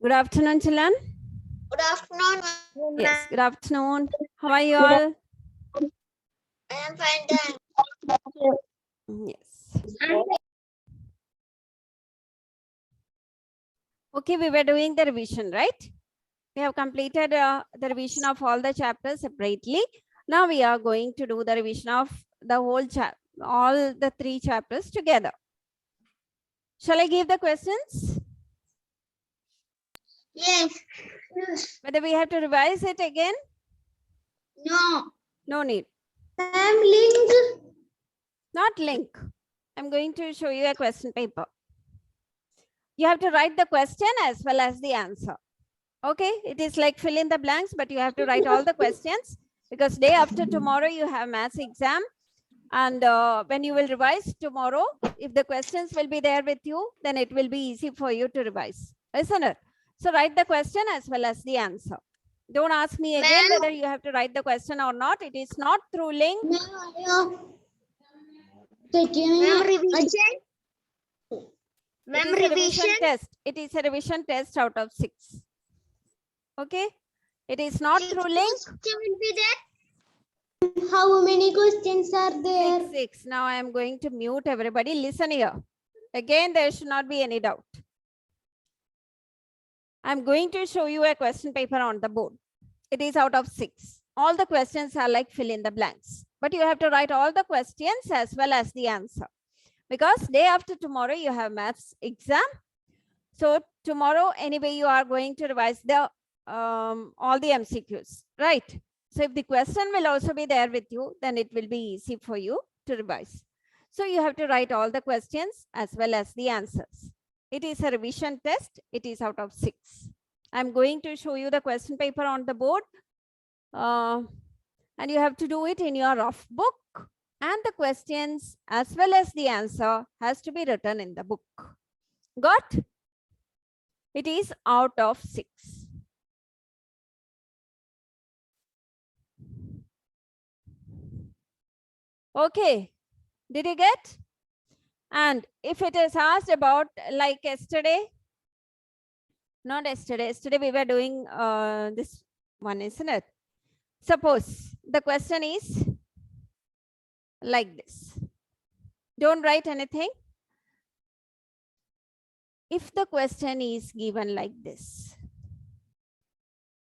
Good afternoon, children. Good afternoon. Yes, good afternoon. How are you all? I am fine. Thanks. Yes. Okay, we were doing the revision, right? We have completed the revision of all the chapters separately. Now we are going to do the revision of the whole all the 3 chapters together. Shall I give the questions? Yes. Whether we have to revise it again? No. No need. I'm linked. Not link. I'm going to show you a question paper. You have to write the question as well as the answer. Okay, it is like fill in the blanks, but you have to write all the questions because day after tomorrow you have maths exam. And when you will revise tomorrow, if the questions will be there with you, then it will be easy for you to revise, isn't it? So write the question as well as the answer. Don't ask me again whether you have to write the question or not. It is not through link. It is a revision test. It is a revision test out of 6. Okay. It is not through link. Will be there. How many questions are there? 6. Now I am going to mute everybody. Listen here. Again, there should not be any doubt. I'm going to show you a question paper on the board. It is out of 6. All the questions are like fill in the blanks. But you have to write all the questions as well as the answer. Because day after tomorrow, you have maths exam. So tomorrow, anyway, you are going to revise the all the MCQs, right? So if the question will also be there with you, then it will be easy for you to revise. So you have to write all the questions as well as the answers. It is a revision test. It is out of 6. I'm going to show you the question paper on the board. And you have to do it in your rough book. And the questions as well as the answer has to be written in the book. Got? It is out of 6. Okay. Did you get? And if it is asked about like yesterday, not yesterday, yesterday we were doing this one, isn't it? Suppose the question is like this. Don't write anything. If the question is given like this,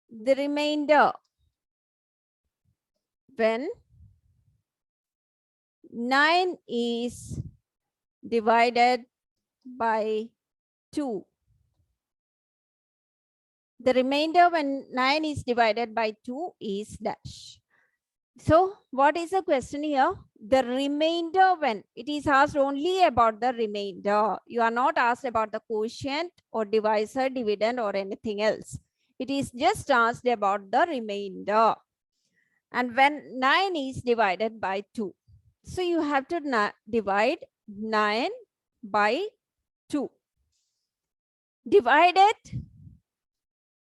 the remainder when 9 is divided by 2. The remainder when 9 is divided by 2 is dash. So what is the question here? The remainder when it is asked only about the remainder. You are not asked about the quotient or divisor, dividend or anything else. It is just asked about the remainder. And when 9 is divided by 2. So you have to divide 9 by 2. Divide it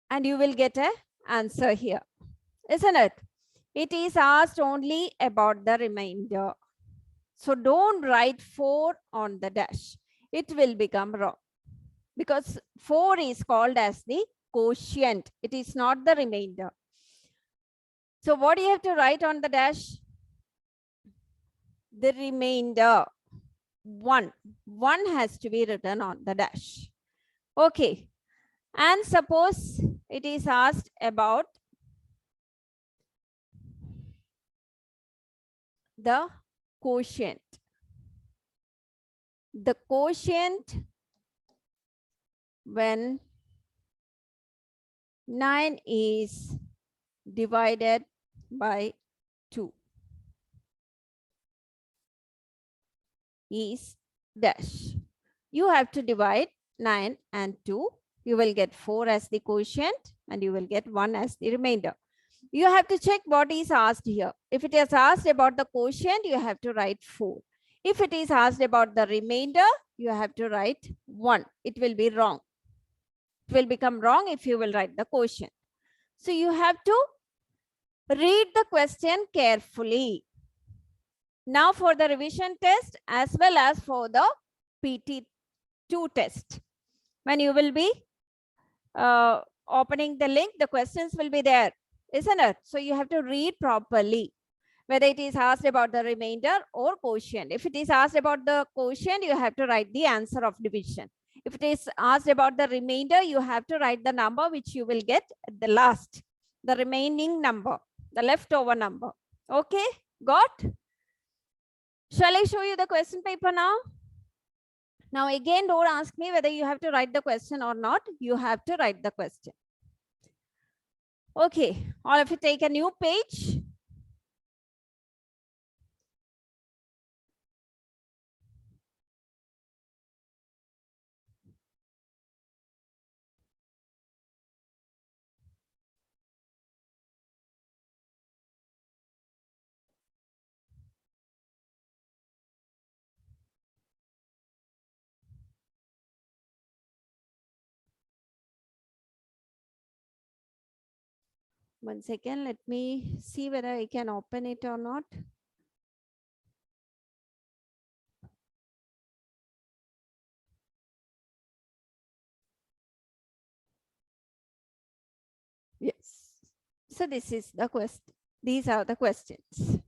and you will get an answer here, isn't it? It is asked only about the remainder. So don't write 4 on the dash. It will become wrong because 4 is called as the quotient. It is not the remainder. So what do you have to write on the dash? The remainder. 1. 1 has to be written on the dash. Okay. And suppose it is asked about the quotient. The quotient when 9 is divided by 2 is dash. You have to divide 9 and 2. You will get 4 as the quotient and you will get 1 as the remainder. You have to check what is asked here. If it is asked about the quotient, you have to write 4. If it is asked about the remainder, you have to write 1. It will be wrong. It will become wrong if you will write the quotient. So you have to read the question carefully. Now for the revision test as well as for the PT2 test. When you will be opening the link, the questions will be there, isn't it? So you have to read properly, whether it is asked about the remainder or quotient. If it is asked about the quotient, you have to write the answer of division. If it is asked about the remainder, you have to write the number which you will get at the last, the remaining number, the leftover number. Okay, got? Shall I show you the question paper now? Now again, don't ask me whether you have to write the question or not. You have to write the question. Okay, all of you take a new page. One second, let me see whether I can open it or not. Yes. So this is the question. These are the questions.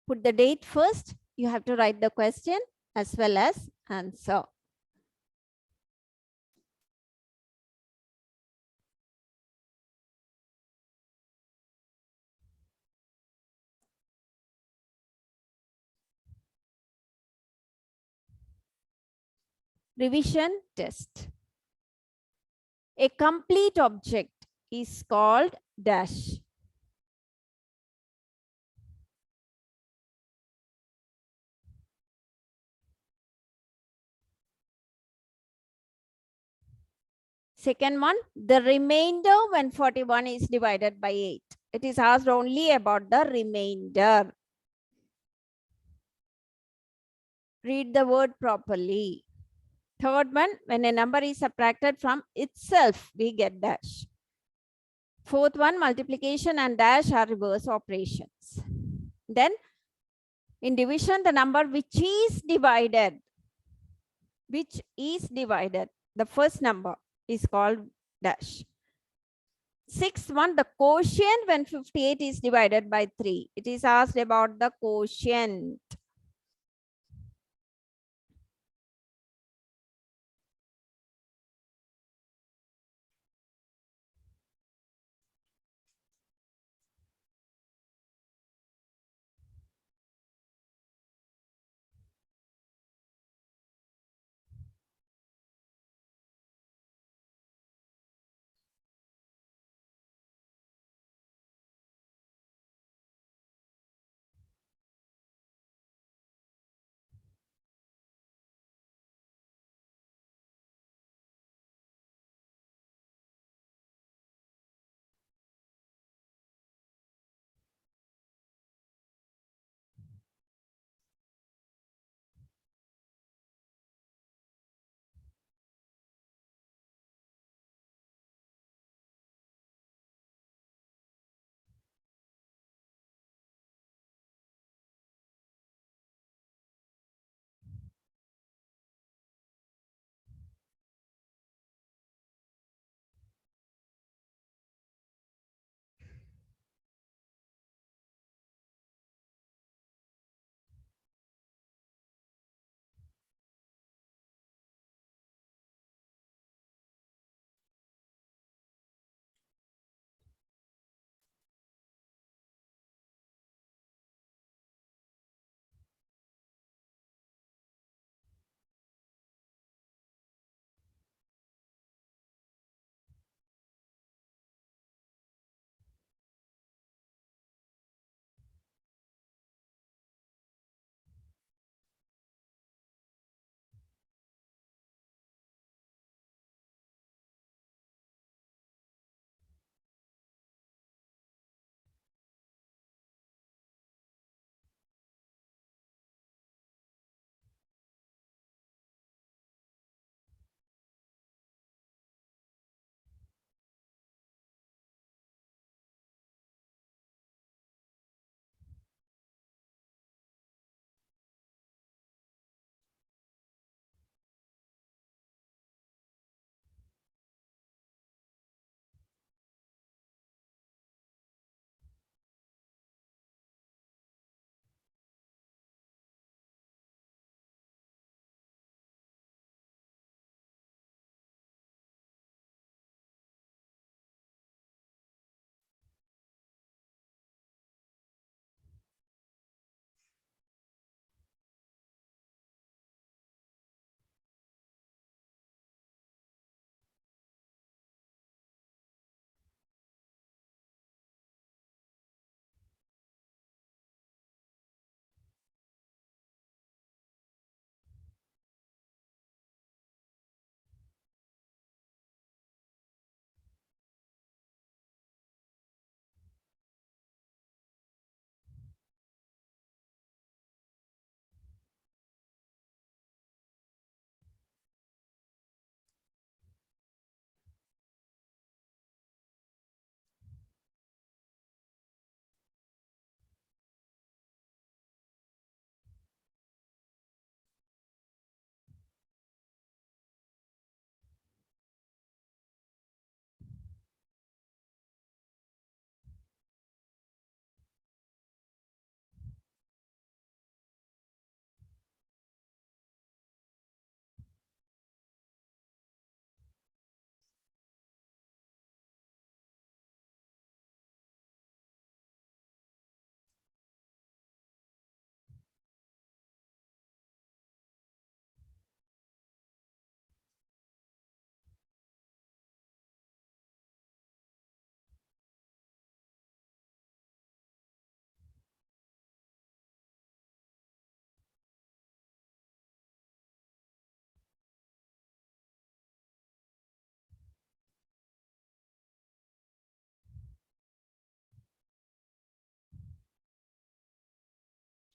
Put the date first. You have to write the question as well as answer. Revision test. A complete object is called dash. Second one, the remainder when 41 is divided by 8. It is asked only about the remainder. Read the word properly. Third one, when a number is subtracted from itself, we get dash. Fourth one, multiplication and dash are reverse operations. Then in division, the number which is divided, the first number is called dash. Sixth one, the quotient when 58 is divided by 3. It is asked about the quotient.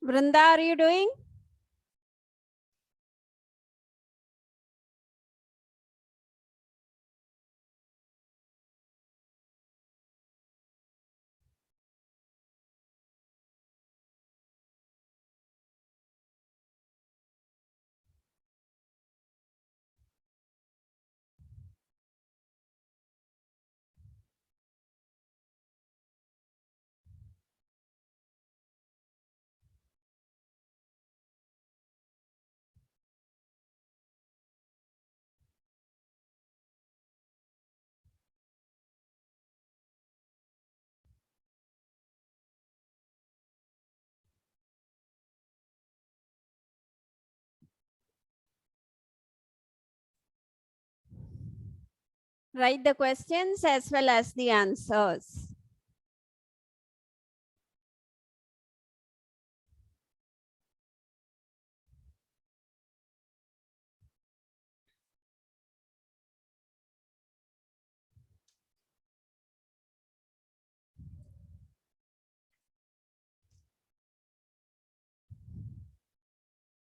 Vrinda, are you doing? Write the questions as well as the answers.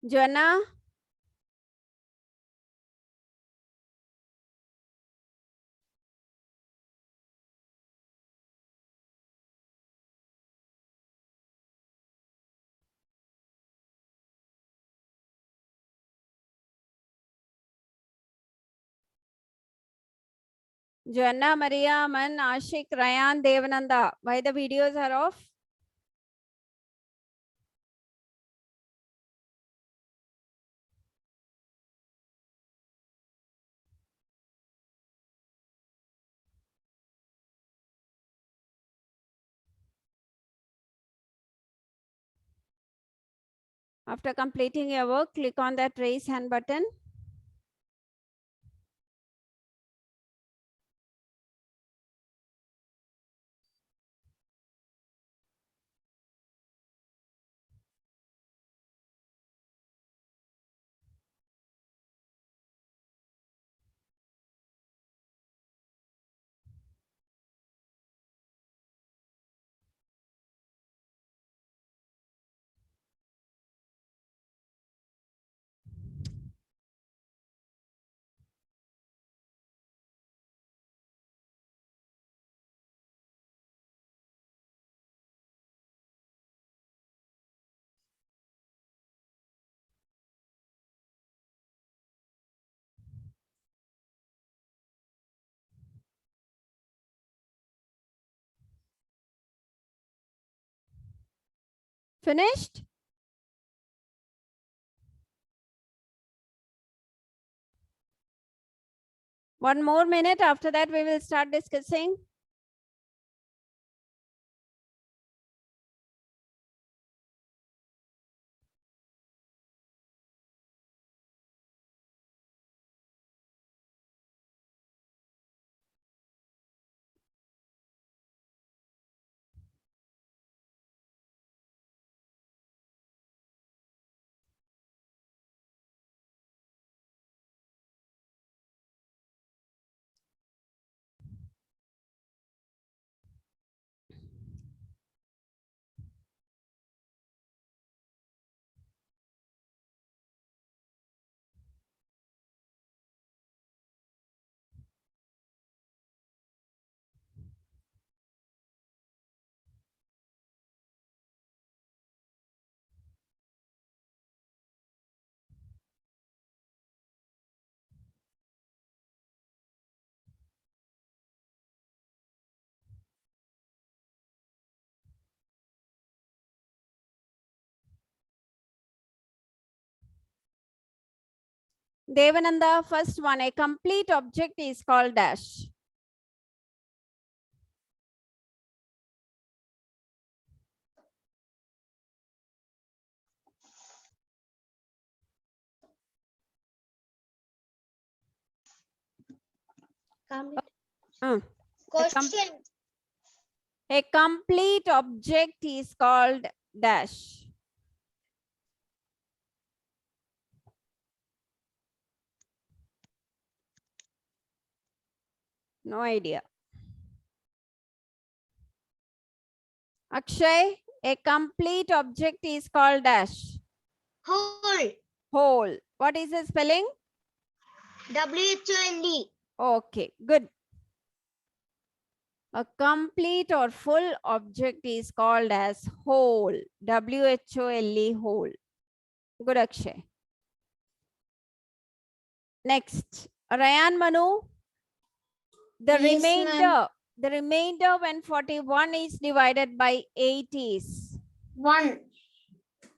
Joanna? Joanna, Maria, Aman, Ashik, Rayan, Devananda. Why the videos are off? After completing your work, click on that raise hand button. Finished? One more minute. After that, we will start discussing. Devananda, first one, a complete object is called dash. Question. A complete object is called dash. No idea. Akshay, A complete object is called dash. Whole. Whole. What is the spelling? WHOLE. Okay, good. A complete or full object is called as whole. WHOLE, whole. Good, Akshay. Next, Ryan, Manu. The remainder when 41 is divided by 8 is 1.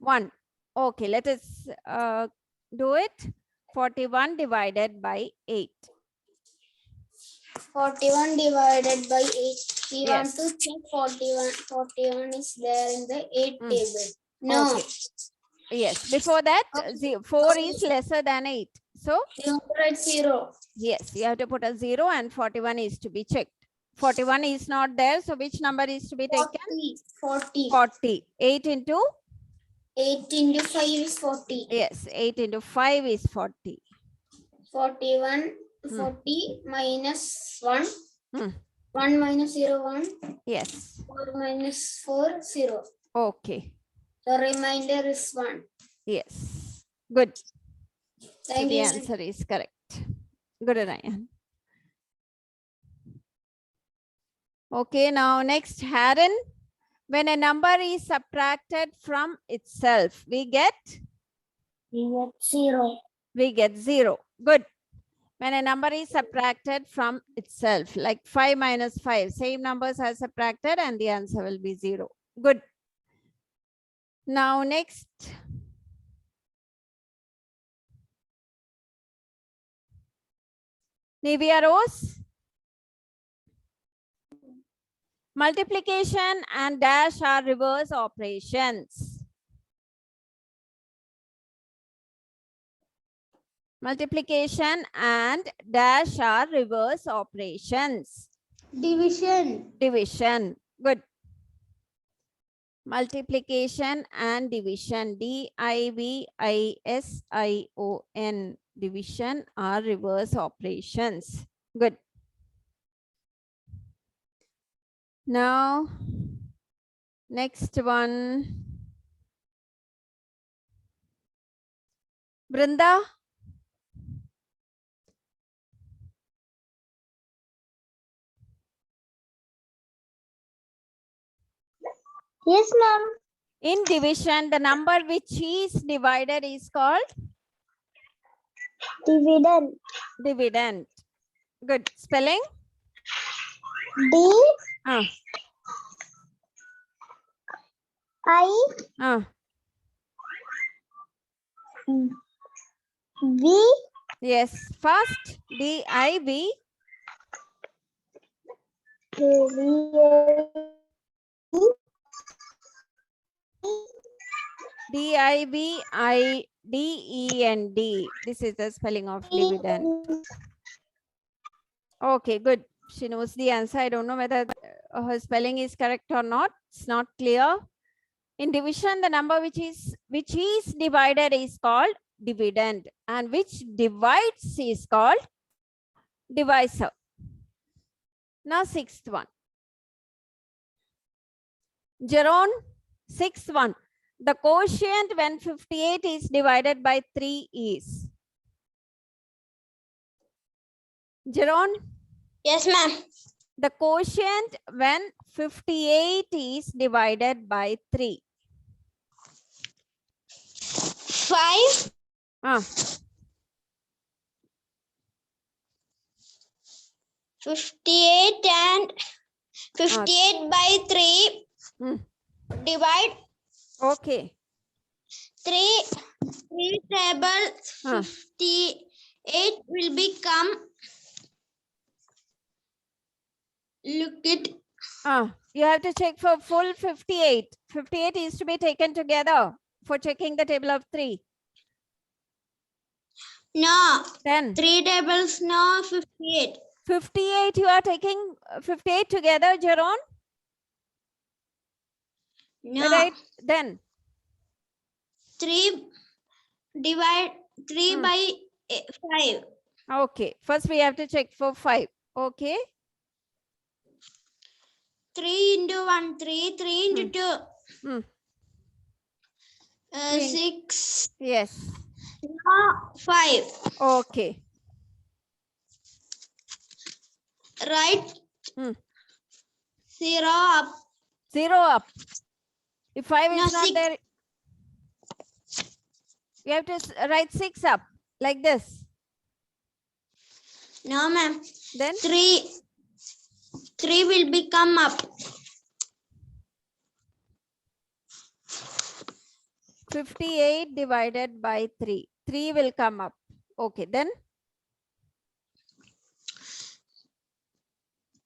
1. Okay, let us do it. 41 divided by 8. 41 divided by 8. We Yes. want to check 41. 41 is there in the 8 table. No. Okay. Yes. Before that, 4 is lesser than 8. So, You write 0. yes, you have to put a 0 and 41 is to be checked. 41 is not there. So, which number is to be taken? 40. 40. 8 into? 8 into 5 is 40. Yes, 8 into 5 is 40. 41, 40 minus 1. Hmm. 1 minus 0, 1. Yes. 4 minus 4, 0. Okay. The remainder is 1. Yes. Good. Thank so the you. answer is correct. Good, Ryan. Okay, now next, Haran. When a number is subtracted from itself, we get 0. We get 0. Good. When a number is subtracted from itself, like 5 minus 5, same numbers are subtracted and the answer will be 0. Good. Now next. Nivea Rose. Multiplication and dash are reverse operations. Multiplication and dash are reverse operations. Division. Division. Good. Multiplication and division. DIVISION. Division are reverse operations. Good. Now, next one. Brinda. Yes, ma'am. In division, the number which is divided is called Dividend. dividend. Good. Spelling? D Ah. I Ah. V. Yes. First, DIV. DIVIDEND. This is the spelling of dividend. Okay, good. She knows the answer. I don't know whether her spelling is correct or not. It's not clear. In division, the number which is divided is called dividend, and which divides is called divisor. Now, sixth one. Jeroen, sixth one. The quotient when 58 is divided by 3 is? Jeroen? Yes, ma'am. The quotient when 58 is divided by 3? 5. 58 and 58 by 3 divide. Okay. 3 table 58 will become. Look it. You have to check for full 58. 58 is to be taken together for checking the table of 3. No. Then 3 tables, no, 58. 58, you are taking 58 together, Jeroen? No. Right, then 3 divide 3 by 5. Okay, first we have to check for 5. Okay. 3 into 1, 3, 3 into 2. Hmm. 6. Yes. No, 5. Okay. Right. Hmm. 0 up. 0 up. If 5 No, is not 6. there, you have to write 6 up like this. No, ma'am. Then 3 will become up. 58 divided by 3. 3 will come up. Okay, then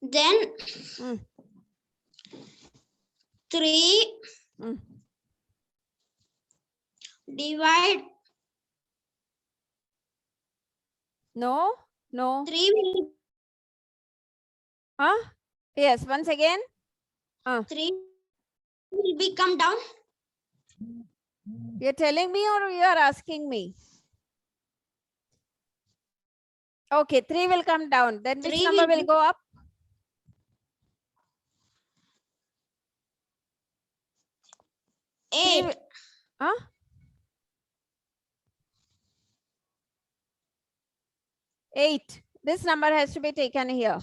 Then 3 divide. no. 3 will. Huh? Yes, once again. 3 will become down. You're telling me or you are asking me? Okay, 3 will come down. Then which number will go up? 8. Huh? 8. This number has to be taken here.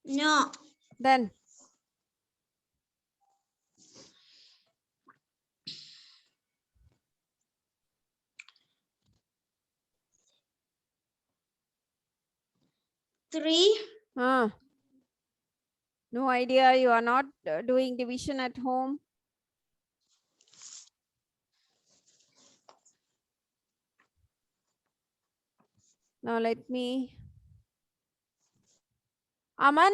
No. Then 3. No idea. You are not doing division at home. Now let me. Aman?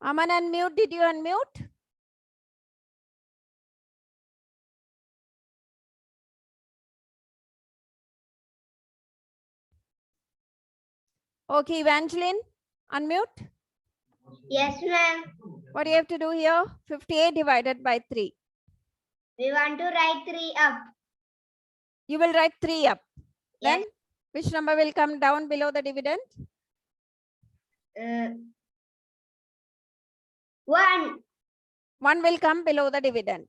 Aman, unmute. Did you unmute? Okay, Evangeline, unmute. Yes, ma'am. What do you have to do here? 58 divided by 3. We want to write 3 up. You will write 3 up. Yes. Then which number will come down below the dividend? 1. 1 will come below the dividend.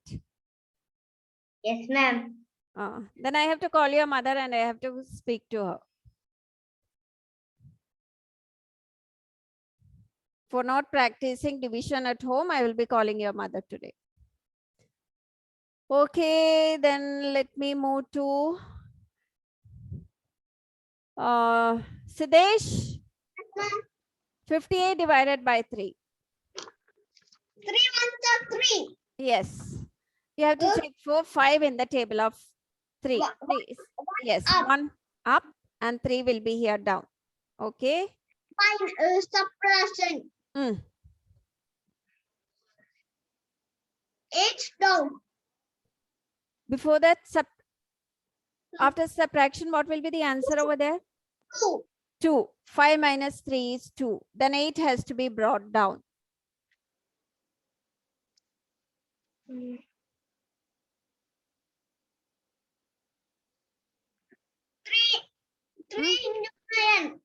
Yes, ma'am. Then I have to call your mother and I have to speak to her. For not practicing division at home, I will be calling your mother today. Okay, then let me move to Sidesh. 58 divided by 3. 3 ones are 3. Yes. You have to check for 5 in the table of 3. Yes, up. 1 up and 3 will be here down. Okay. Find subtraction. 8 down. Before that, after subtraction, what will be the answer over there? 2. 2. 5 minus 3 is 2. Then 8 has to be brought down. 3 into 9.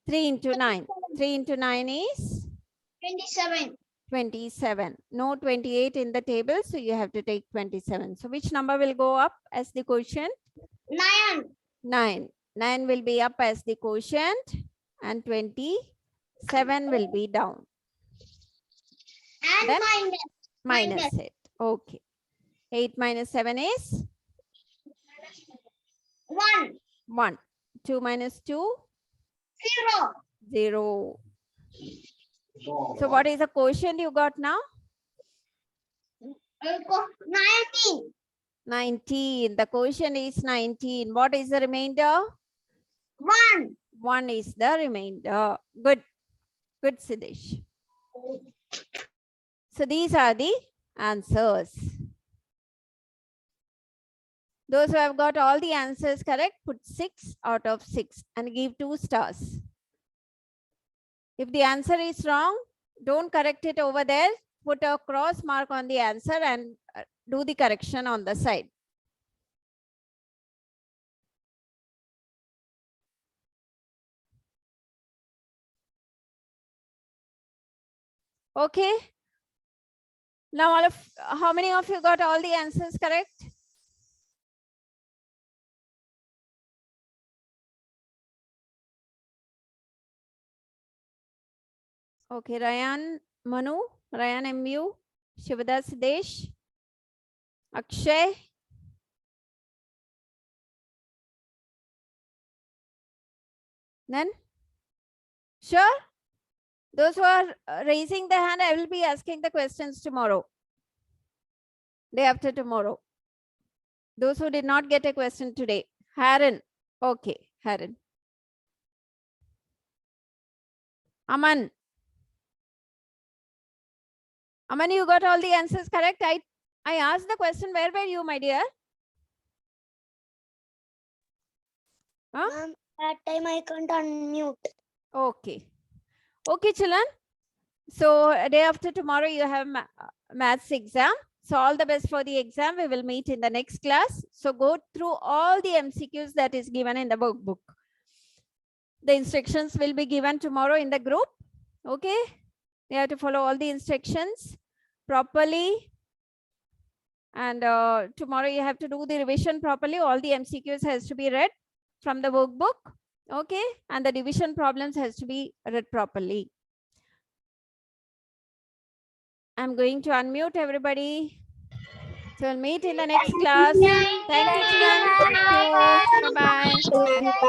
3 into 9. 3 into 9 is 27. 27. No 28 in the table, so you have to take 27. So which number will go up as the quotient? 9. 9. 9 will be up as the quotient and 27 will be down. And Then minus it. Okay. 8 minus 7 is 1. 1. 2 minus 2? 0. 0. So what is the quotient you got now? 19. 19. The quotient is 19. What is the remainder? 1. 1 is the remainder. Good. Good, Siddhesh. So these are the answers. Those who have got all the answers correct, put 6 out of 6 and give 2 stars. If the answer is wrong, don't correct it over there. Put a cross mark on the answer and do the correction on the side. Okay. Now, how many of you got all the answers correct? Okay, Ryan, Manu, Ryan MU, Shivadas Desh, Akshay. Then, sure. Those who are raising the hand, I will be asking the questions tomorrow. Day after tomorrow. Those who did not get a question today. Haran. Okay, Haran. Aman. Aman, you got all the answers correct? I asked the question, where were you, my dear? Huh? Ma'am, that time I can't unmute. Okay. Okay, children. So day after tomorrow, you have maths exam. So all the best for the exam. We will meet in the next class. So go through all the MCQs that is given in the workbook. The instructions will be given tomorrow in the group. Okay. You have to follow all the instructions properly. And tomorrow you have to do the revision properly. All the MCQs has to be read from the workbook. Okay. And the division problems has to be read properly. I'm going to unmute everybody. So we'll meet in the next class. Thank you, children. Thank you. Bye-bye.